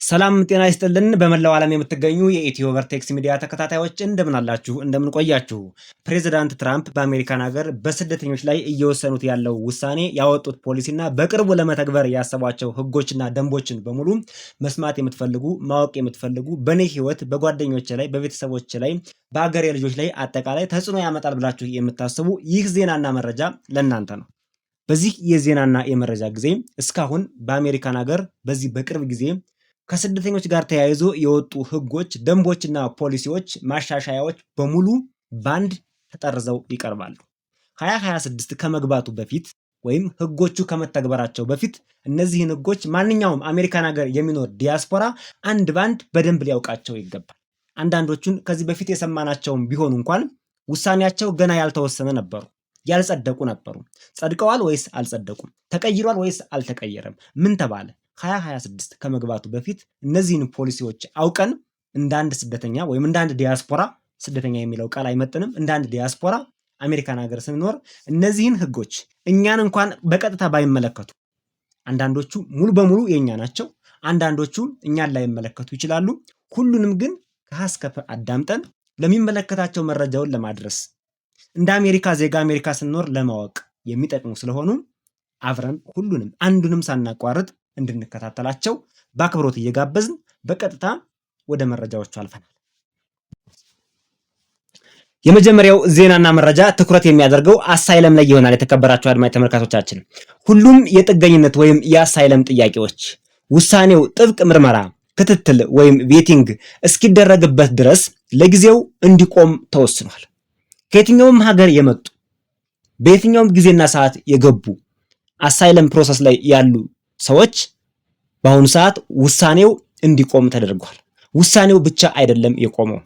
ሰላም ጤና ይስጥልን። በመላው ዓለም የምትገኙ የኢትዮ ቨርቴክስ ሚዲያ ተከታታዮች እንደምን አላችሁ? እንደምን ቆያችሁ? ፕሬዚዳንት ትራምፕ በአሜሪካን ሀገር በስደተኞች ላይ እየወሰኑት ያለው ውሳኔ፣ ያወጡት ፖሊሲና በቅርቡ ለመተግበር ያሰቧቸው ህጎችና ደንቦችን በሙሉ መስማት የምትፈልጉ ማወቅ የምትፈልጉ በእኔ ህይወት፣ በጓደኞች ላይ፣ በቤተሰቦች ላይ፣ በአገሬ ልጆች ላይ አጠቃላይ ተጽዕኖ ያመጣል ብላችሁ የምታስቡ ይህ ዜናና መረጃ ለእናንተ ነው። በዚህ የዜናና የመረጃ ጊዜ እስካሁን በአሜሪካን ሀገር በዚህ በቅርብ ጊዜ ከስደተኞች ጋር ተያይዞ የወጡ ህጎች፣ ደንቦችና ፖሊሲዎች ማሻሻያዎች በሙሉ ባንድ ተጠርዘው ይቀርባሉ። 2026 ከመግባቱ በፊት ወይም ህጎቹ ከመተግበራቸው በፊት እነዚህን ህጎች ማንኛውም አሜሪካን ሀገር የሚኖር ዲያስፖራ አንድ ባንድ በደንብ ሊያውቃቸው ይገባል። አንዳንዶቹን ከዚህ በፊት የሰማናቸውም ቢሆኑ እንኳን ውሳኔያቸው ገና ያልተወሰነ ነበሩ፣ ያልጸደቁ ነበሩ። ጸድቀዋል ወይስ አልጸደቁም? ተቀይሯል ወይስ አልተቀየረም? ምን ተባለ? 2026 ከመግባቱ በፊት እነዚህን ፖሊሲዎች አውቀን እንደ አንድ ስደተኛ ወይም እንደ አንድ ዲያስፖራ፣ ስደተኛ የሚለው ቃል አይመጥንም፣ እንደ አንድ ዲያስፖራ አሜሪካን ሀገር ስንኖር እነዚህን ህጎች እኛን እንኳን በቀጥታ ባይመለከቱ፣ አንዳንዶቹ ሙሉ በሙሉ የኛ ናቸው፣ አንዳንዶቹ እኛን ላይመለከቱ ይችላሉ። ሁሉንም ግን ከሀስከፈ አዳምጠን ለሚመለከታቸው መረጃውን ለማድረስ እንደ አሜሪካ ዜጋ አሜሪካ ስንኖር ለማወቅ የሚጠቅሙ ስለሆኑ አብረን ሁሉንም አንዱንም ሳናቋርጥ እንድንከታተላቸው በአክብሮት እየጋበዝን በቀጥታ ወደ መረጃዎቹ አልፈናል። የመጀመሪያው ዜናና መረጃ ትኩረት የሚያደርገው አሳይለም ላይ ይሆናል። የተከበራችሁ አድማጭ ተመልካቾቻችን፣ ሁሉም የጥገኝነት ወይም የአሳይለም ጥያቄዎች ውሳኔው ጥብቅ ምርመራ፣ ክትትል ወይም ቬቲንግ እስኪደረግበት ድረስ ለጊዜው እንዲቆም ተወስኗል። ከየትኛውም ሀገር የመጡ በየትኛውም ጊዜና ሰዓት የገቡ አሳይለም ፕሮሰስ ላይ ያሉ ሰዎች በአሁኑ ሰዓት ውሳኔው እንዲቆም ተደርጓል። ውሳኔው ብቻ አይደለም የቆመው፣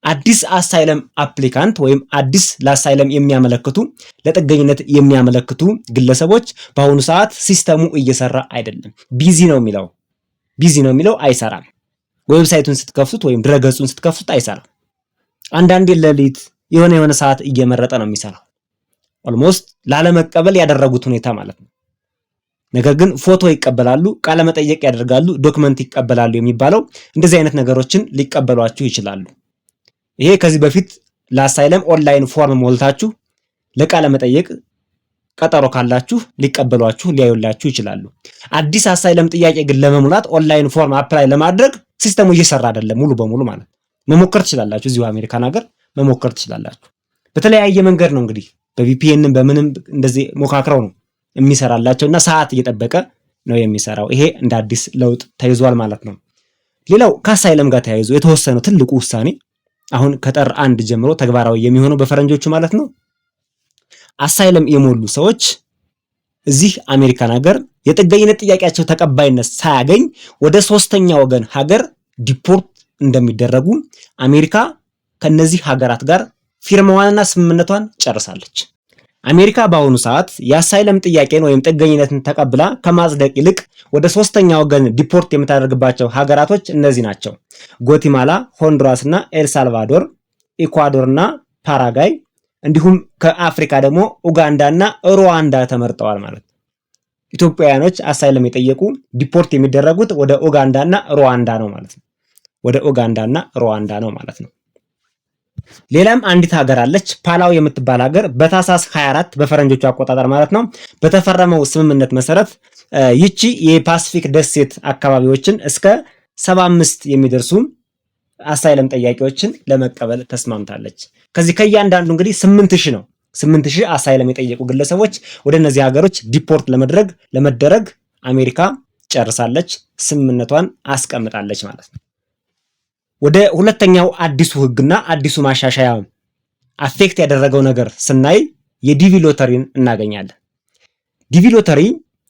አዲስ አሳይለም አፕሊካንት ወይም አዲስ ለአሳይለም የሚያመለክቱ ለጥገኝነት የሚያመለክቱ ግለሰቦች በአሁኑ ሰዓት ሲስተሙ እየሰራ አይደለም። ቢዚ ነው የሚለው አይሰራም። ዌብሳይቱን ስትከፍቱት ወይም ድረገጹን ስትከፍቱት አይሰራም። አንዳንዴ ሌሊት የሆነ ሰዓት እየመረጠ ነው የሚሰራው። ኦልሞስት ላለመቀበል ያደረጉት ሁኔታ ማለት ነው። ነገር ግን ፎቶ ይቀበላሉ፣ ቃለ መጠየቅ ያደርጋሉ፣ ዶክመንት ይቀበላሉ የሚባለው እንደዚህ አይነት ነገሮችን ሊቀበሏችሁ ይችላሉ። ይሄ ከዚህ በፊት ለአሳይለም ኦንላይን ፎርም ሞልታችሁ ለቃለ መጠየቅ ቀጠሮ ካላችሁ ሊቀበሏችሁ ሊያዩላችሁ ይችላሉ። አዲስ አሳይለም ጥያቄ ግን ለመሙላት ኦንላይን ፎርም አፕላይ ለማድረግ ሲስተሙ እየሰራ አይደለም ሙሉ በሙሉ ማለት ነው። መሞከር ትችላላችሁ፣ እዚሁ አሜሪካን ሀገር መሞከር ትችላላችሁ። በተለያየ መንገድ ነው እንግዲህ በቪፒኤን በምንም እንደዚህ ሞካክረው ነው የሚሰራላቸው እና ሰዓት እየጠበቀ ነው የሚሰራው። ይሄ እንደ አዲስ ለውጥ ተይዟል ማለት ነው። ሌላው ከአሳይለም ጋር ተያይዞ የተወሰነው ትልቁ ውሳኔ አሁን ከጥር 1 ጀምሮ ተግባራዊ የሚሆነው በፈረንጆቹ ማለት ነው። አሳይለም የሞሉ ሰዎች እዚህ አሜሪካን ሀገር የጥገኝነት ጥያቄያቸው ተቀባይነት ሳያገኝ ወደ ሶስተኛ ወገን ሀገር ዲፖርት እንደሚደረጉ አሜሪካ ከነዚህ ሀገራት ጋር ፊርማዋንና ስምምነቷን ጨርሳለች። አሜሪካ በአሁኑ ሰዓት የአሳይለም ጥያቄን ወይም ጥገኝነትን ተቀብላ ከማጽደቅ ይልቅ ወደ ሶስተኛ ወገን ዲፖርት የምታደርግባቸው ሀገራቶች እነዚህ ናቸው: ጓቲማላ፣ ሆንዱራስ እና ኤልሳልቫዶር፣ ኢኳዶር እና ፓራጋይ እንዲሁም ከአፍሪካ ደግሞ ኡጋንዳ እና ሩዋንዳ ተመርጠዋል ማለት ነው። ኢትዮጵያውያኖች አሳይለም የጠየቁ ዲፖርት የሚደረጉት ወደ ኡጋንዳ እና ሩዋንዳ ነው ማለት ነው። ወደ ኡጋንዳ እና ሩዋንዳ ነው ማለት ነው። ሌላም አንዲት ሀገር አለች፣ ፓላው የምትባል ሀገር በታህሳስ 24 በፈረንጆቹ አቆጣጠር ማለት ነው በተፈረመው ስምምነት መሰረት ይቺ የፓሲፊክ ደሴት አካባቢዎችን እስከ 75 የሚደርሱ አሳይለም ጠያቂዎችን ለመቀበል ተስማምታለች። ከዚህ ከእያንዳንዱ እንግዲህ 8000 ነው። 8000 አሳይለም የጠየቁ ግለሰቦች ወደ እነዚህ ሀገሮች ዲፖርት ለመደረግ አሜሪካ ጨርሳለች፣ ስምምነቷን አስቀምጣለች ማለት ነው። ወደ ሁለተኛው አዲሱ ህግና አዲሱ ማሻሻያ አፌክት ያደረገው ነገር ስናይ የዲቪ ሎተሪን እናገኛለን። ዲቪ ሎተሪ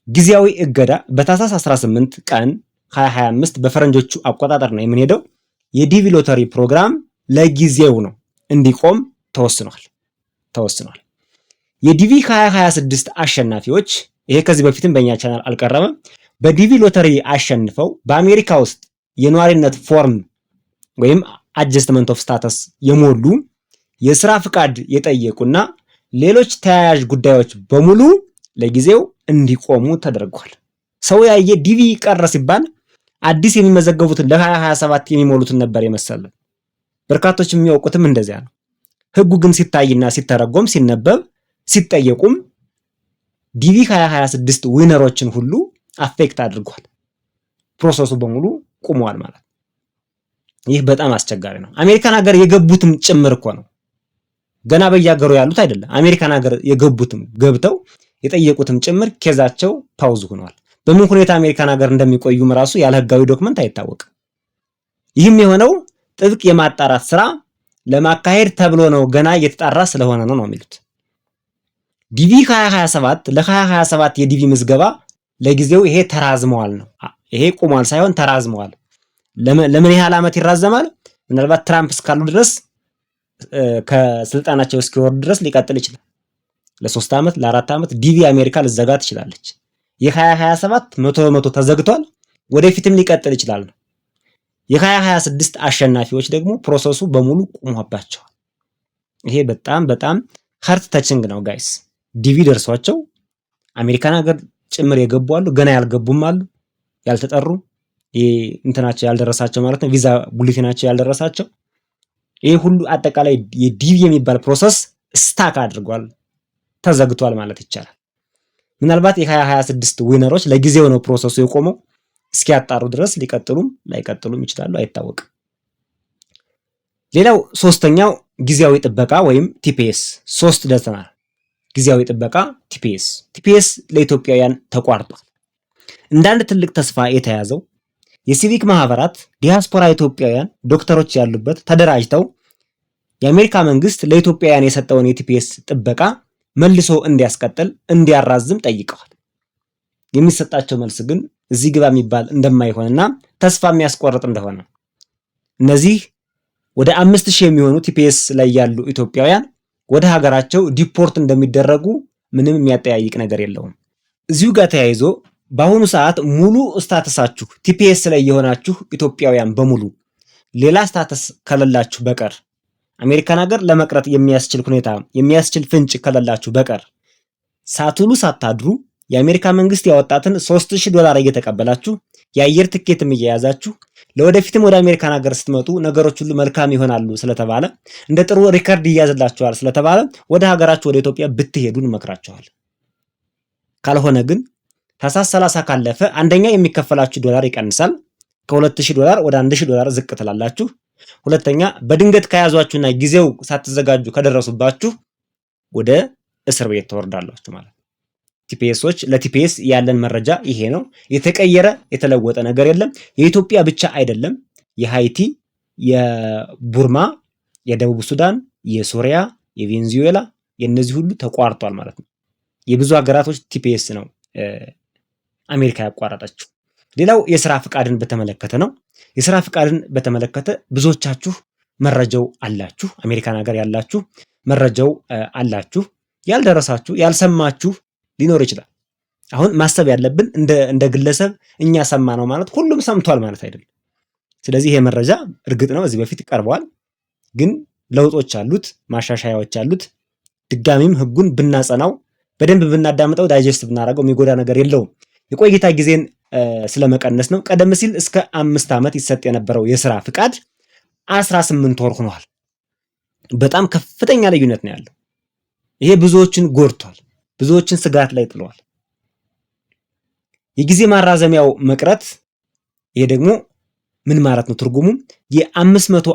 ጊዜያዊ እገዳ በታህሳስ 18 ቀን 2025 በፈረንጆቹ አቆጣጠር ነው የምንሄደው። የዲቪ ሎተሪ ፕሮግራም ለጊዜው ነው እንዲቆም ተወስኗል። የዲቪ 2026 አሸናፊዎች፣ ይሄ ከዚህ በፊትም በእኛ ቻናል አልቀረበም፣ በዲቪ ሎተሪ አሸንፈው በአሜሪካ ውስጥ የነዋሪነት ፎርም ወይም አጀስትመንት ኦፍ ስታተስ የሞሉ የስራ ፍቃድ የጠየቁና ሌሎች ተያያዥ ጉዳዮች በሙሉ ለጊዜው እንዲቆሙ ተደርጓል። ሰው ያየ ዲቪ ቀረ ሲባል አዲስ የሚመዘገቡትን ለ2027 የሚሞሉትን ነበር የመሰለን። በርካቶች የሚያውቁትም እንደዚያ ነው። ህጉ ግን ሲታይና ሲተረጎም ሲነበብ ሲጠየቁም ዲቪ 2026 ዊነሮችን ሁሉ አፌክት አድርጓል። ፕሮሰሱ በሙሉ ቁሟል ማለት። ይህ በጣም አስቸጋሪ ነው። አሜሪካን ሀገር የገቡትም ጭምር እኮ ነው። ገና በየሀገሩ ያሉት አይደለም። አሜሪካን ሀገር የገቡትም ገብተው የጠየቁትም ጭምር ኬዛቸው ፓውዝ ሆኗል። በምን ሁኔታ አሜሪካን ሀገር እንደሚቆዩም ራሱ ያለ ህጋዊ ዶክመንት አይታወቅም። ይህም የሆነው ጥብቅ የማጣራት ስራ ለማካሄድ ተብሎ ነው። ገና እየተጣራ ስለሆነ ነው የሚሉት። ዲቪ 2027 ለ2027 የዲቪ ምዝገባ ለጊዜው ይሄ ተራዝመዋል ነው። ይሄ ቁሟል ሳይሆን ተራዝመዋል። ለምን ያህል ዓመት ይራዘማል? ምናልባት ትራምፕ እስካሉ ድረስ ከስልጣናቸው እስኪወርዱ ድረስ ሊቀጥል ይችላል። ለ3 ዓመት ለ4 ዓመት ዲቪ አሜሪካ ልዘጋ ትችላለች። የ2027 100% ተዘግቷል። ወደፊትም ሊቀጥል ይችላል ነው። የ2026 አሸናፊዎች ደግሞ ፕሮሰሱ በሙሉ ቆሟባቸዋል። ይሄ በጣም በጣም ሃርት ተችንግ ነው ጋይስ። ዲቪ ደርሷቸው አሜሪካን ሀገር ጭምር የገቡ አሉ፣ ገና ያልገቡም አሉ፣ ያልተጠሩ እንትናቸው ያልደረሳቸው ማለት ነው። ቪዛ ቡሌቲናቸው ያልደረሳቸው። ይሄ ሁሉ አጠቃላይ የዲቪ የሚባል ፕሮሰስ ስታክ አድርጓል፣ ተዘግቷል ማለት ይቻላል። ምናልባት የ2026 ዊነሮች ለጊዜው ነው ፕሮሰሱ የቆመው። እስኪያጣሩ ድረስ ሊቀጥሉም ላይቀጥሉም ይችላሉ፣ አይታወቅም። ሌላው ሶስተኛው ጊዜያዊ ጥበቃ ወይም ቲፒኤስ 3 ደርሰናል። ጊዜያዊ ጥበቃ ቲፒኤስ ለኢትዮጵያውያን ተቋርጧል። እንዳንድ ትልቅ ተስፋ የተያዘው የሲቪክ ማህበራት ዲያስፖራ ኢትዮጵያውያን ዶክተሮች ያሉበት ተደራጅተው የአሜሪካ መንግስት ለኢትዮጵያውያን የሰጠውን የቲፒኤስ ጥበቃ መልሶ እንዲያስቀጥል እንዲያራዝም ጠይቀዋል። የሚሰጣቸው መልስ ግን እዚህ ግባ የሚባል እንደማይሆንና ተስፋ የሚያስቆርጥ እንደሆነ እነዚህ ወደ 5000 የሚሆኑ ቲፒኤስ ላይ ያሉ ኢትዮጵያውያን ወደ ሀገራቸው ዲፖርት እንደሚደረጉ ምንም የሚያጠያይቅ ነገር የለውም። እዚሁ ጋር ተያይዞ በአሁኑ ሰዓት ሙሉ ስታተሳችሁ ቲፒኤስ ላይ የሆናችሁ ኢትዮጵያውያን በሙሉ ሌላ ስታተስ ከሌላችሁ በቀር አሜሪካን ሀገር ለመቅረት የሚያስችል ሁኔታ የሚያስችል ፍንጭ ከሌላችሁ በቀር ሳትውሉ ሳታድሩ የአሜሪካ መንግስት ያወጣትን $3000 እየተቀበላችሁ የአየር ትኬትም እየያዛችሁ ለወደፊትም ወደ አሜሪካን ሀገር ስትመጡ ነገሮች ሁሉ መልካም ይሆናሉ ስለተባለ እንደ ጥሩ ሪከርድ ይያዝላችኋል ስለተባለ ወደ ሀገራችሁ ወደ ኢትዮጵያ ብትሄዱ እንመክራችኋል። ካልሆነ ግን ታህሳስ 30 ካለፈ አንደኛ የሚከፈላችሁ ዶላር ይቀንሳል። ከ$2000 ወደ $1000 ዝቅ ትላላችሁ። ሁለተኛ በድንገት ከያዟችሁና ጊዜው ሳትዘጋጁ ከደረሱባችሁ ወደ እስር ቤት ተወርዳላችሁ ማለት ነው። ቲፒኤሶች ለቲፒኤስ ያለን መረጃ ይሄ ነው። የተቀየረ የተለወጠ ነገር የለም። የኢትዮጵያ ብቻ አይደለም፣ የሃይቲ፣ የቡርማ፣ የደቡብ ሱዳን፣ የሶሪያ፣ የቬንዙዌላ የነዚህ ሁሉ ተቋርጧል ማለት ነው። የብዙ ሀገራቶች ቲፒኤስ ነው አሜሪካ ያቋረጠችው። ሌላው የስራ ፍቃድን በተመለከተ ነው። የስራ ፍቃድን በተመለከተ ብዙዎቻችሁ መረጃው አላችሁ። አሜሪካን ሀገር ያላችሁ መረጃው አላችሁ። ያልደረሳችሁ ያልሰማችሁ ሊኖር ይችላል። አሁን ማሰብ ያለብን እንደ ግለሰብ እኛ ሰማ ነው ማለት ሁሉም ሰምቷል ማለት አይደለም። ስለዚህ ይሄ መረጃ እርግጥ ነው እዚህ በፊት ቀርቧል፣ ግን ለውጦች አሉት፣ ማሻሻያዎች አሉት። ድጋሚም ህጉን ብናጸናው በደንብ ብናዳምጠው ዳይጀስት ብናደርገው የሚጎዳ ነገር የለውም። የቆይታ ጊዜን ስለመቀነስ ነው። ቀደም ሲል እስከ 5 ዓመት ይሰጥ የነበረው የስራ ፍቃድ 18 ወር ሆኗል። በጣም ከፍተኛ ልዩነት ነው ያለው። ይሄ ብዙዎችን ጎድቷል፣ ብዙዎችን ስጋት ላይ ጥለዋል። የጊዜ ማራዘሚያው መቅረት፣ ይሄ ደግሞ ምን ማለት ነው? ትርጉሙ የ540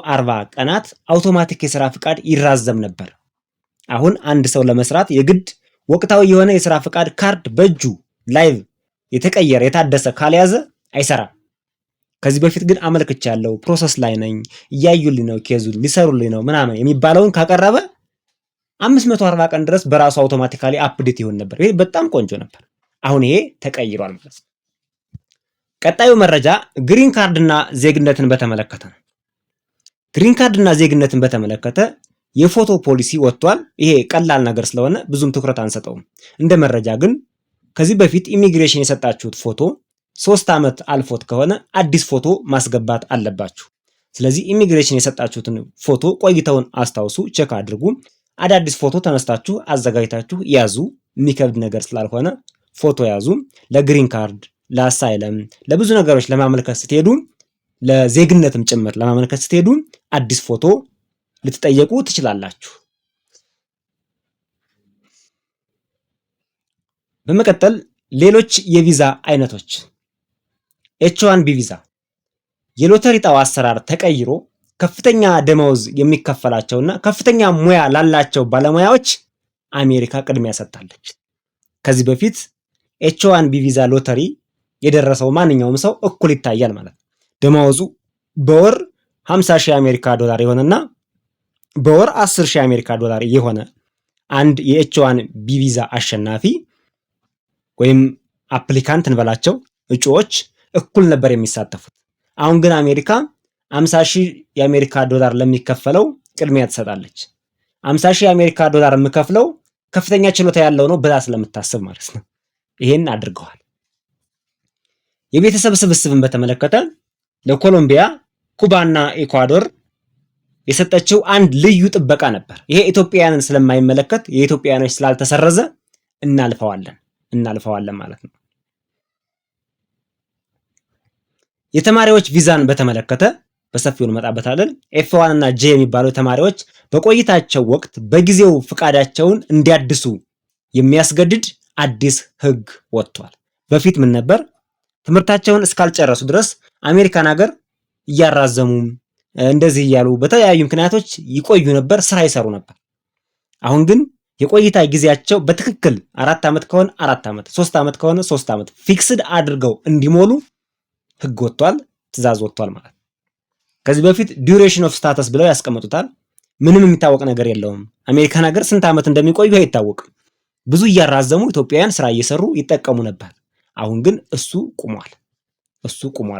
ቀናት አውቶማቲክ የስራ ፍቃድ ይራዘም ነበር። አሁን አንድ ሰው ለመስራት የግድ ወቅታዊ የሆነ የስራ ፍቃድ ካርድ በእጁ ላይቭ የተቀየረ የታደሰ ካልያዘ አይሰራም። ከዚህ በፊት ግን አመልክቻለሁ፣ ፕሮሰስ ላይ ነኝ፣ እያዩልኝ ነው፣ ኬዙን ሊሰሩልኝ ነው ምናምን የሚባለውን ካቀረበ 540 ቀን ድረስ በራሱ አውቶማቲካሊ አፕዴት ይሆን ነበር። ይሄ በጣም ቆንጆ ነበር። አሁን ይሄ ተቀይሯል ማለት ነው። ቀጣዩ መረጃ ግሪን ካርድ እና ዜግነትን በተመለከተ ነው። ግሪን ካርድ እና ዜግነትን በተመለከተ የፎቶ ፖሊሲ ወጥቷል። ይሄ ቀላል ነገር ስለሆነ ብዙም ትኩረት አንሰጠውም። እንደ መረጃ ግን ከዚህ በፊት ኢሚግሬሽን የሰጣችሁት ፎቶ 3 ዓመት አልፎት ከሆነ አዲስ ፎቶ ማስገባት አለባችሁ። ስለዚህ ኢሚግሬሽን የሰጣችሁትን ፎቶ ቆይተውን አስታውሱ፣ ቼክ አድርጉ። አዳዲስ ፎቶ ተነስታችሁ አዘጋጅታችሁ ያዙ። የሚከብድ ነገር ስላልሆነ ፎቶ ያዙ። ለግሪን ካርድ ለአሳይለም ለብዙ ነገሮች ለማመልከት ስትሄዱ ለዜግነትም ጭምር ለማመልከት ስትሄዱ አዲስ ፎቶ ልትጠየቁ ትችላላችሁ። በመቀጠል ሌሎች የቪዛ አይነቶች ኤች1ቢ ቪዛ የሎተሪ ዕጣው አሰራር ተቀይሮ ከፍተኛ ደመወዝ የሚከፈላቸውና ከፍተኛ ሙያ ላላቸው ባለሙያዎች አሜሪካ ቅድሚያ ሰጥታለች። ከዚህ በፊት ኤች1ቢ ቪዛ ሎተሪ የደረሰው ማንኛውም ሰው እኩል ይታያል ማለት ነው። ደመወዙ በወር 50,000 የአሜሪካ ዶላር የሆነና በወር 10,000 የአሜሪካ ዶላር የሆነ አንድ የኤች1ቢ ቪዛ አሸናፊ ወይም አፕሊካንት እንበላቸው እጩዎች እኩል ነበር የሚሳተፉት። አሁን ግን አሜሪካ 50,000 የአሜሪካ ዶላር ለሚከፈለው ቅድሚያ ትሰጣለች። 50,000 የአሜሪካ ዶላር የምከፍለው ከፍተኛ ችሎታ ያለው ነው ብላ ስለምታስብ ማለት ነው። ይሄን አድርገዋል። የቤተሰብ ስብስብን በተመለከተ ለኮሎምቢያ፣ ኩባና ኢኳዶር የሰጠችው አንድ ልዩ ጥበቃ ነበር። ይሄ ኢትዮጵያውያንን ስለማይመለከት የኢትዮጵያውያኖች ስላልተሰረዘ እናልፈዋለን ማለት ነው። የተማሪዎች ቪዛን በተመለከተ በሰፊው እንመጣበታለን። ኤፍ1 እና ጄ የሚባሉ ተማሪዎች በቆይታቸው ወቅት በጊዜው ፍቃዳቸውን እንዲያድሱ የሚያስገድድ አዲስ ሕግ ወጥቷል። በፊት ምን ነበር? ትምህርታቸውን እስካልጨረሱ ድረስ አሜሪካን ሀገር እያራዘሙ እንደዚህ እያሉ በተለያዩ ምክንያቶች ይቆዩ ነበር፣ ስራ ይሰሩ ነበር። አሁን ግን የቆይታ ጊዜያቸው በትክክል 4 ዓመት ከሆነ 4 ዓመት፣ 3 ዓመት ከሆነ 3 ዓመት ፊክስድ አድርገው እንዲሞሉ ሕግ ወጥቷል፣ ትዕዛዝ ወጥቷል ማለት ነው። ከዚህ በፊት ዱሬሽን ኦፍ ስታተስ ብለው ያስቀምጡታል። ምንም የሚታወቅ ነገር የለውም። አሜሪካን ሀገር ስንት ዓመት እንደሚቆዩ አይታወቅም። ብዙ እያራዘሙ ኢትዮጵያውያን ስራ እየሰሩ ይጠቀሙ ነበር። አሁን ግን እሱ ቁሟል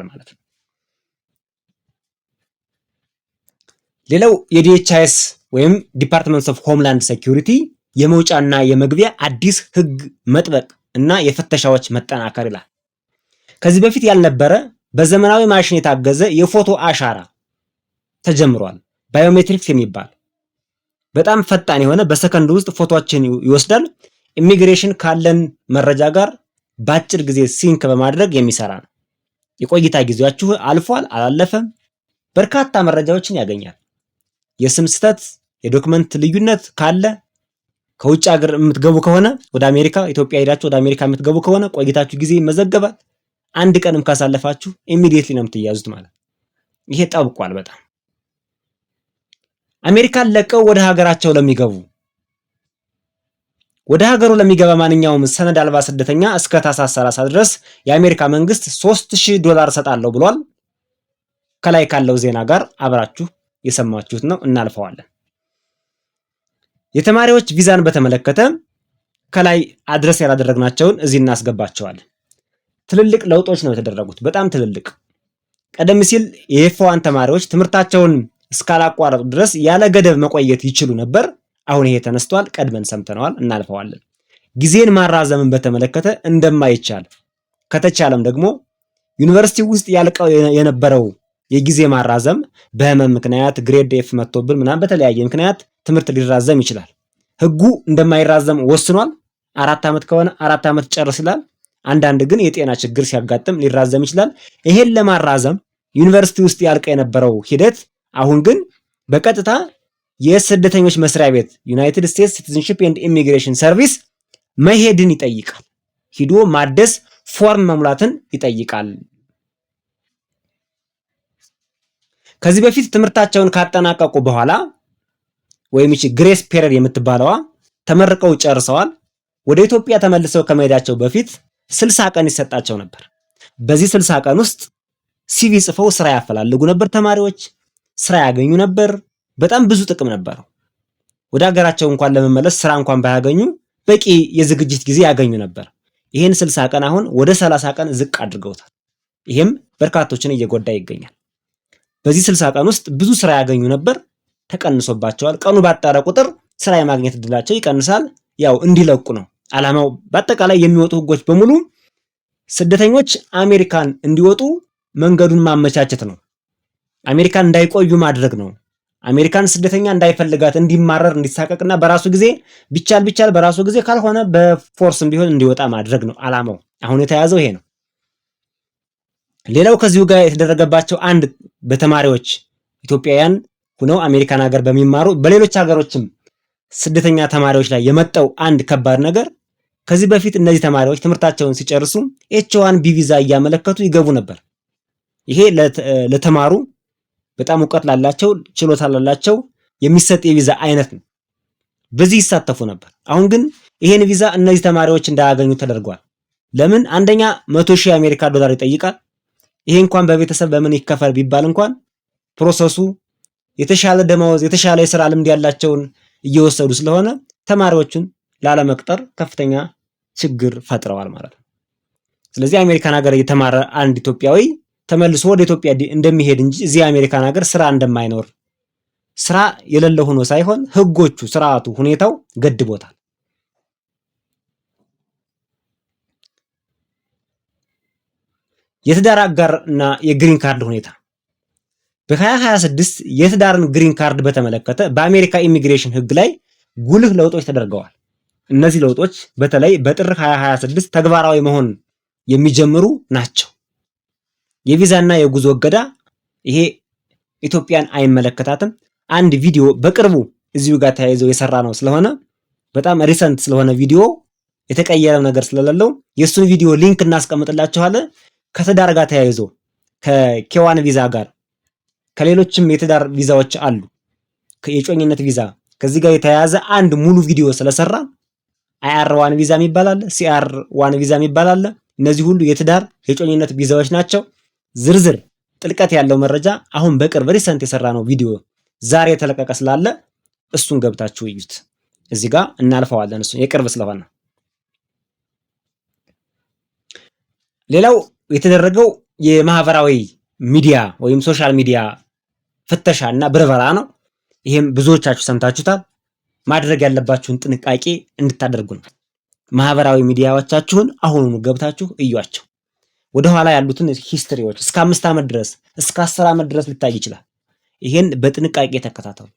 ማለት ነው። ሌላው የዲኤችአይኤስ ወይም ዲፓርትመንት ኦፍ ሆምላንድ ሴኩሪቲ የመውጫና የመግቢያ አዲስ ሕግ መጥበቅ እና የፍተሻዎች መጠናከር ይላል። ከዚህ በፊት ያልነበረ በዘመናዊ ማሽን የታገዘ የፎቶ አሻራ ተጀምሯል። ባዮሜትሪክስ የሚባል በጣም ፈጣን የሆነ በሰከንድ ውስጥ ፎቶችን ይወስዳል። ኢሚግሬሽን ካለን መረጃ ጋር በአጭር ጊዜ ሲንክ በማድረግ የሚሰራ ነው። የቆይታ ጊዜያችሁ አልፏል አላለፈም፣ በርካታ መረጃዎችን ያገኛል። የስም ስህተት፣ የዶክመንት ልዩነት ካለ ከውጭ ሀገር የምትገቡ ከሆነ ወደ አሜሪካ ኢትዮጵያ ሄዳችሁ ወደ አሜሪካ የምትገቡ ከሆነ ቆይታችሁ ጊዜ ይመዘገባል። አንድ ቀንም ካሳለፋችሁ ኢሚዲየትሊ ነው የምትያዙት ማለት። ይሄ ጠብቋል በጣም። አሜሪካን ለቀው ወደ ሀገራቸው ወደ ሀገሩ ለሚገባ ማንኛውም ሰነድ አልባ ስደተኛ እስከ ታህሳስ 30 ድረስ የአሜሪካ መንግስት $3,000 ሰጣለሁ ብሏል። ከላይ ካለው ዜና ጋር አብራችሁ የሰማችሁት ነው። እናልፈዋለን። የተማሪዎች ቪዛን በተመለከተ ከላይ አድረስ ያላደረግናቸውን እዚህ እናስገባቸዋለን። ትልልቅ ለውጦች ነው የተደረጉት፣ በጣም ትልልቅ። ቀደም ሲል የኤፍ1 ተማሪዎች ትምህርታቸውን እስካላቋረጡ ድረስ ያለ ገደብ መቆየት ይችሉ ነበር። አሁን ይሄ ተነስቷል፣ ቀድመን ሰምተነዋል፣ እናልፈዋለን። ጊዜን ማራዘምን በተመለከተ እንደማይቻል ከተቻለም ደግሞ ዩኒቨርሲቲ ውስጥ ያልቀው የነበረው የጊዜ ማራዘም በህመም ምክንያት ግሬድ ኤፍ መጥቶብን ምናምን በተለያየ ምክንያት ትምህርት ሊራዘም ይችላል። ህጉ እንደማይራዘም ወስኗል። 4 ዓመት ከሆነ 4 ዓመት ጨርስ ይላል። አንዳንድ ግን የጤና ችግር ሲያጋጥም ሊራዘም ይችላል። ይሄን ለማራዘም ዩኒቨርሲቲ ውስጥ ያልቀ የነበረው ሂደት አሁን ግን በቀጥታ የስደተኞች መስሪያ ቤት ዩናይትድ ስቴትስ ሲቲዝንሺፕ ኤንድ ኢሚግሬሽን ሰርቪስ መሄድን ይጠይቃል። ሂዶ ማደስ ፎርም መሙላትን ይጠይቃል። ከዚህ በፊት ትምህርታቸውን ካጠናቀቁ በኋላ ወይም እቺ ግሬስ ፔሪድ የምትባለዋ ተመርቀው ጨርሰዋል። ወደ ኢትዮጵያ ተመልሰው ከመሄዳቸው በፊት 60 ቀን ይሰጣቸው ነበር። በዚህ 60 ቀን ውስጥ ሲቪ ጽፈው ስራ ያፈላልጉ ነበር። ተማሪዎች ስራ ያገኙ ነበር። በጣም ብዙ ጥቅም ነበረው። ወደ ሀገራቸው እንኳን ለመመለስ ስራ እንኳን ባያገኙ በቂ የዝግጅት ጊዜ ያገኙ ነበር። ይሄን 60 ቀን አሁን ወደ 30 ቀን ዝቅ አድርገውታል። ይሄም በርካቶችን እየጎዳ ይገኛል። በዚህ 60 ቀን ውስጥ ብዙ ስራ ያገኙ ነበር፣ ተቀንሶባቸዋል። ቀኑ ባጠረ ቁጥር ስራ የማግኘት እድላቸው ይቀንሳል። ያው እንዲለቁ ነው ዓላማው። በአጠቃላይ የሚወጡ ህጎች በሙሉ ስደተኞች አሜሪካን እንዲወጡ መንገዱን ማመቻቸት ነው። አሜሪካን እንዳይቆዩ ማድረግ ነው። አሜሪካን ስደተኛ እንዳይፈልጋት እንዲማረር እንዲሳቀቅና በራሱ ጊዜ ቢቻል በራሱ ጊዜ ካልሆነ በፎርስም ቢሆን እንዲወጣ ማድረግ ነው ዓላማው። አሁን የተያዘው ይሄ ነው። ሌላው ከዚሁ ጋር የተደረገባቸው አንድ በተማሪዎች ኢትዮጵያውያን ሆነው አሜሪካን ሀገር በሚማሩ በሌሎች ሀገሮችም ስደተኛ ተማሪዎች ላይ የመጣው አንድ ከባድ ነገር ከዚህ በፊት እነዚህ ተማሪዎች ትምህርታቸውን ሲጨርሱ ኤች1ቢ ቪዛ እያመለከቱ ይገቡ ነበር። ይሄ ለተማሩ በጣም እውቀት ላላቸው ችሎታ ላላቸው የሚሰጥ የቪዛ አይነት ነው። በዚህ ይሳተፉ ነበር። አሁን ግን ይሄን ቪዛ እነዚህ ተማሪዎች እንዳያገኙ ተደርጓል። ለምን? አንደኛ 100,000 የአሜሪካ ዶላር ይጠይቃል። ይሄ እንኳን በቤተሰብ በምን ይከፈል ቢባል እንኳን ፕሮሰሱ የተሻለ ደመወዝ የተሻለ የስራ ልምድ ያላቸውን እየወሰዱ ስለሆነ ተማሪዎቹን ላለመቅጠር ከፍተኛ ችግር ፈጥረዋል ማለት ነው። ስለዚህ አሜሪካን ሀገር የተማረ አንድ ኢትዮጵያዊ ተመልሶ ወደ ኢትዮጵያ እንደሚሄድ እንጂ እዚህ አሜሪካን ሀገር ስራ እንደማይኖር ስራ የሌለ ሆኖ ሳይሆን ህጎቹ፣ ስርዓቱ፣ ሁኔታው ገድቦታል። የትዳር አጋርና የግሪን ካርድ ሁኔታ በ2026 የትዳርን ግሪን ካርድ በተመለከተ በአሜሪካ ኢሚግሬሽን ህግ ላይ ጉልህ ለውጦች ተደርገዋል። እነዚህ ለውጦች በተለይ በጥር 2026 ተግባራዊ መሆን የሚጀምሩ ናቸው። የቪዛና የጉዞ እገዳ ይሄ ኢትዮጵያን አይመለከታትም። አንድ ቪዲዮ በቅርቡ እዚሁ ጋር ተያይዘው የሰራ ነው ስለሆነ በጣም ሪሰንት ስለሆነ ቪዲዮ የተቀየረ ነገር ስለሌለው የሱን ቪዲዮ ሊንክ እናስቀምጥላችኋለን። ከትዳር ጋር ተያይዞ ከኬዋን ቪዛ ጋር ከሌሎችም የትዳር ቪዛዎች አሉ፣ የጮኝነት ቪዛ ከዚህ ጋር የተያያዘ አንድ ሙሉ ቪዲዮ ስለሰራ IR1 ቪዛ የሚባል አለ፣ CR1 ቪዛ የሚባል አለ። እነዚህ ሁሉ የትዳር የጮኝነት ቪዛዎች ናቸው። ዝርዝር ጥልቀት ያለው መረጃ አሁን በቅርብ ሪሰንት የሰራ ነው ቪዲዮ ዛሬ የተለቀቀ ስላለ እሱን ገብታችሁ እዩት። እዚህ ጋር እናልፈዋለን፣ እሱ የቅርብ ስለሆነ። ሌላው የተደረገው የማህበራዊ ሚዲያ ወይም ሶሻል ሚዲያ ፍተሻ እና ብርበራ ነው። ይሄም ብዙዎቻችሁ ሰምታችሁታል። ማድረግ ያለባችሁን ጥንቃቄ እንድታደርጉ ነው። ማህበራዊ ሚዲያዎቻችሁን አሁኑኑ ገብታችሁ እዩዋቸው። ወደኋላ ያሉትን ሂስትሪዎች እስከ 5 ዓመት ድረስ እስከ 10 ዓመት ድረስ ሊታይ ይችላል። ይሄን በጥንቃቄ ተከታተሉ፣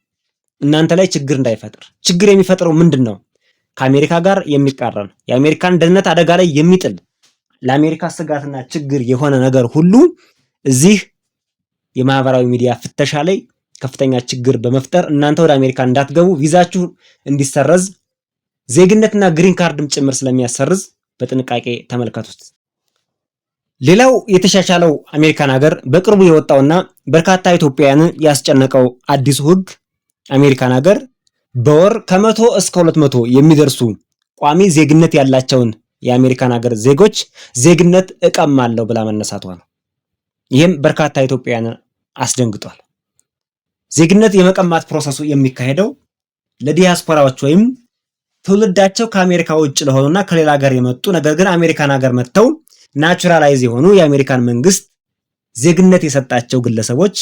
እናንተ ላይ ችግር እንዳይፈጥር። ችግር የሚፈጥረው ምንድን ነው? ከአሜሪካ ጋር የሚቃረን የአሜሪካን ደህንነት አደጋ ላይ የሚጥል ለአሜሪካ ስጋትና ችግር የሆነ ነገር ሁሉ እዚህ የማህበራዊ ሚዲያ ፍተሻ ላይ ከፍተኛ ችግር በመፍጠር እናንተ ወደ አሜሪካ እንዳትገቡ ቪዛችሁ እንዲሰረዝ ዜግነትና ግሪን ካርድም ጭምር ስለሚያሰርዝ በጥንቃቄ ተመልከቱት። ሌላው የተሻሻለው አሜሪካን ሀገር በቅርቡ የወጣውና በርካታ ኢትዮጵያውያንን ያስጨነቀው አዲሱ ህግ አሜሪካን ሀገር በወር ከ100 እስከ 200 የሚደርሱ ቋሚ ዜግነት ያላቸውን የአሜሪካን ሀገር ዜጎች ዜግነት እቀማለሁ ብላ መነሳቷ ነው። ይህም በርካታ ኢትዮጵያውያንን አስደንግጧል። ዜግነት የመቀማት ፕሮሰሱ የሚካሄደው ለዲያስፖራዎች ወይም ትውልዳቸው ከአሜሪካ ውጭ ለሆኑና ከሌላ ሀገር የመጡ ነገር ግን አሜሪካን ሀገር መጥተው ናቹራላይዝ የሆኑ የአሜሪካን መንግስት ዜግነት የሰጣቸው ግለሰቦች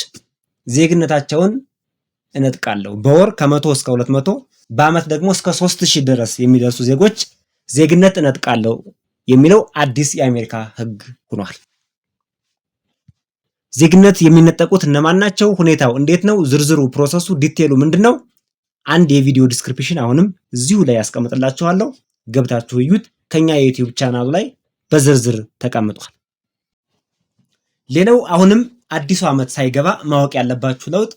ዜግነታቸውን እነጥቃለሁ፣ በወር ከ100 እስከ 200 በአመት ደግሞ እስከ 3000 ድረስ የሚደርሱ ዜጎች ዜግነት እነጥቃለሁ የሚለው አዲስ የአሜሪካ ህግ ሆኗል። ዜግነት የሚነጠቁት እነማን ናቸው? ሁኔታው እንዴት ነው? ዝርዝሩ ፕሮሰሱ ዲቴሉ ምንድነው? አንድ የቪዲዮ ዲስክሪፕሽን አሁንም እዚሁ ላይ ያስቀምጥላችኋለሁ፣ ገብታችሁ እዩት። ከኛ የዩቲዩብ ቻናል ላይ በዝርዝር ተቀምጧል። ሌላው አሁንም አዲሱ ዓመት ሳይገባ ማወቅ ያለባችሁ ለውጥ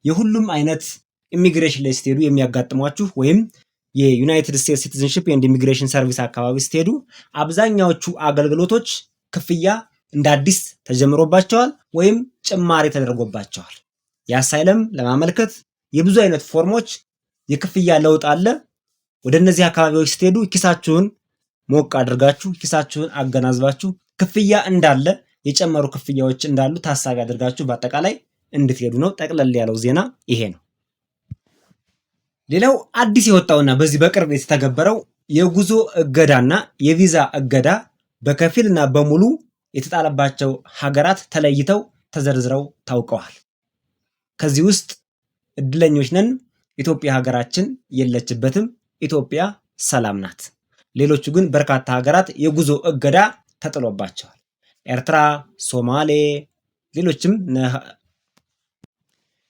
የሁሉም አይነት ኢሚግሬሽን ላይ ስትሄዱ የሚያጋጥሟችሁ ወይም የዩናይትድ ስቴትስ ሲቲዝንሺፕ ኤንድ ኢሚግሬሽን ሰርቪስ አካባቢ ስትሄዱ አብዛኛዎቹ አገልግሎቶች ክፍያ እንደ አዲስ ተጀምሮባቸዋል ወይም ጭማሪ ተደርጎባቸዋል። የአሳይለም ለማመልከት የብዙ አይነት ፎርሞች የክፍያ ለውጥ አለ። ወደ እነዚህ አካባቢዎች ስትሄዱ ኪሳችሁን ሞቅ አድርጋችሁ ኪሳችሁን አገናዝባችሁ ክፍያ እንዳለ የጨመሩ ክፍያዎች እንዳሉ ታሳቢ አድርጋችሁ በአጠቃላይ እንድትሄዱ ነው። ጠቅለል ያለው ዜና ይሄ ነው። ሌላው አዲስ የወጣውና በዚህ በቅርብ የተተገበረው የጉዞ እገዳና የቪዛ እገዳ በከፊልና በሙሉ የተጣለባቸው ሀገራት ተለይተው ተዘርዝረው ታውቀዋል። ከዚህ ውስጥ እድለኞች ነን፣ ኢትዮጵያ ሀገራችን የለችበትም። ኢትዮጵያ ሰላም ናት። ሌሎቹ ግን በርካታ ሀገራት የጉዞ እገዳ ተጥሎባቸዋል። ኤርትራ፣ ሶማሌ፣ ሌሎችም።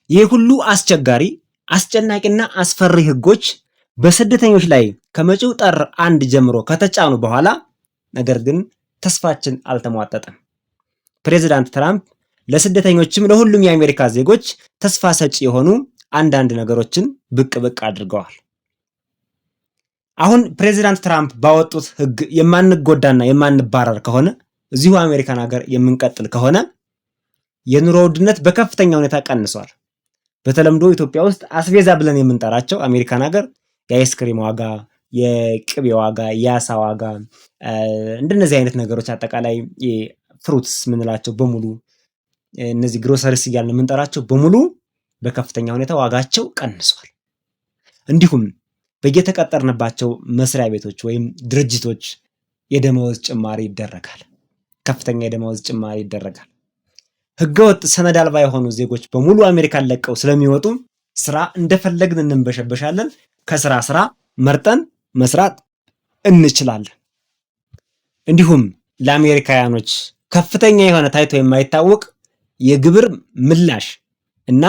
ይህ ሁሉ አስቸጋሪ አስጨናቂና አስፈሪ ህጎች በስደተኞች ላይ ከመጪው ጥር 1 ጀምሮ ከተጫኑ በኋላ ነገር ግን ተስፋችን አልተሟጠጠም። ፕሬዚዳንት ትራምፕ ለስደተኞችም ለሁሉም የአሜሪካ ዜጎች ተስፋ ሰጪ የሆኑ አንዳንድ ነገሮችን ብቅ አድርገዋል። አሁን ፕሬዚዳንት ትራምፕ ባወጡት ሕግ የማንጎዳና የማንባረር ከሆነ እዚሁ አሜሪካን ሀገር የምንቀጥል ከሆነ የኑሮ ውድነት በከፍተኛ ሁኔታ ቀንሷል። በተለምዶ ኢትዮጵያ ውስጥ አስቤዛ ብለን የምንጠራቸው አሜሪካን ሀገር የአይስክሪም ዋጋ፣ የቅቤ ዋጋ፣ የአሳ ዋጋ እንደነዚህ አይነት ነገሮች አጠቃላይ ፍሩትስ ምንላቸው በሙሉ እነዚህ ግሮሰሪስ እያልን የምንጠራቸው በሙሉ በከፍተኛ ሁኔታ ዋጋቸው ቀንሷል። እንዲሁም በየተቀጠርንባቸው መስሪያ ቤቶች ወይም ድርጅቶች የደመወዝ ጭማሪ ይደረጋል። ከፍተኛ የደመወዝ ጭማሪ ይደረጋል። ህገወጥ ሰነድ አልባ የሆኑ ዜጎች በሙሉ አሜሪካን ለቀው ስለሚወጡ ስራ እንደፈለግን እንንበሸበሻለን። ከስራ መርጠን መስራት እንችላለን። እንዲሁም ለአሜሪካውያኖች ከፍተኛ የሆነ ታይቶ የማይታወቅ የግብር ምላሽ እና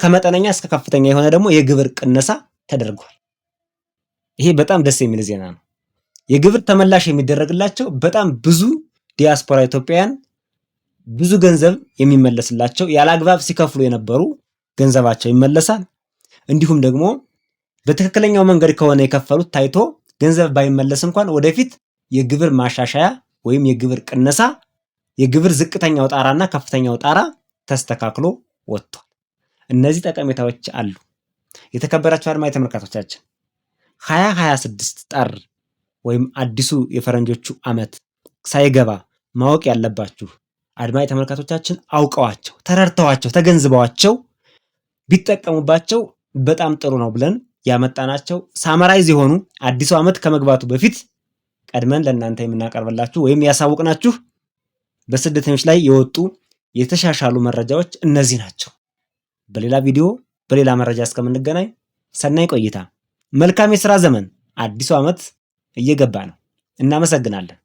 ከመጠነኛ እስከ ከፍተኛ የሆነ ደግሞ የግብር ቅነሳ ተደርጓል። ይሄ በጣም ደስ የሚል ዜና ነው። የግብር ተመላሽ የሚደረግላቸው በጣም ብዙ ዲያስፖራ ኢትዮጵያውያን ብዙ ገንዘብ የሚመለስላቸው ያለአግባብ ሲከፍሉ የነበሩ ገንዘባቸው ይመለሳል። እንዲሁም ደግሞ በትክክለኛው መንገድ ከሆነ የከፈሉት ታይቶ ገንዘብ ባይመለስ እንኳን ወደፊት የግብር ማሻሻያ ወይም የግብር ቅነሳ የግብር ዝቅተኛው ጣራና ከፍተኛው ጣራ ተስተካክሎ ወጥቷል። እነዚህ ጠቀሜታዎች አሉ። የተከበራችሁ አድማጭ ተመልካቾቻችን 2026 ጥር ወይም አዲሱ የፈረንጆቹ ዓመት ሳይገባ ማወቅ ያለባችሁ አድማጭ ተመልካቾቻችን አውቀዋቸው፣ ተረድተዋቸው፣ ተገንዝበዋቸው ቢጠቀሙባቸው በጣም ጥሩ ነው ብለን ያመጣናቸው ሳመራይዝ የሆኑ አዲሱ ዓመት ከመግባቱ በፊት ቀድመን ለእናንተ የምናቀርብላችሁ ወይም ያሳውቅናችሁ በስደተኞች ላይ የወጡ የተሻሻሉ መረጃዎች እነዚህ ናቸው። በሌላ ቪዲዮ በሌላ መረጃ እስከምንገናኝ ሰናይ ቆይታ። መልካም የሥራ ዘመን። አዲሱ ዓመት እየገባ ነው። እናመሰግናለን።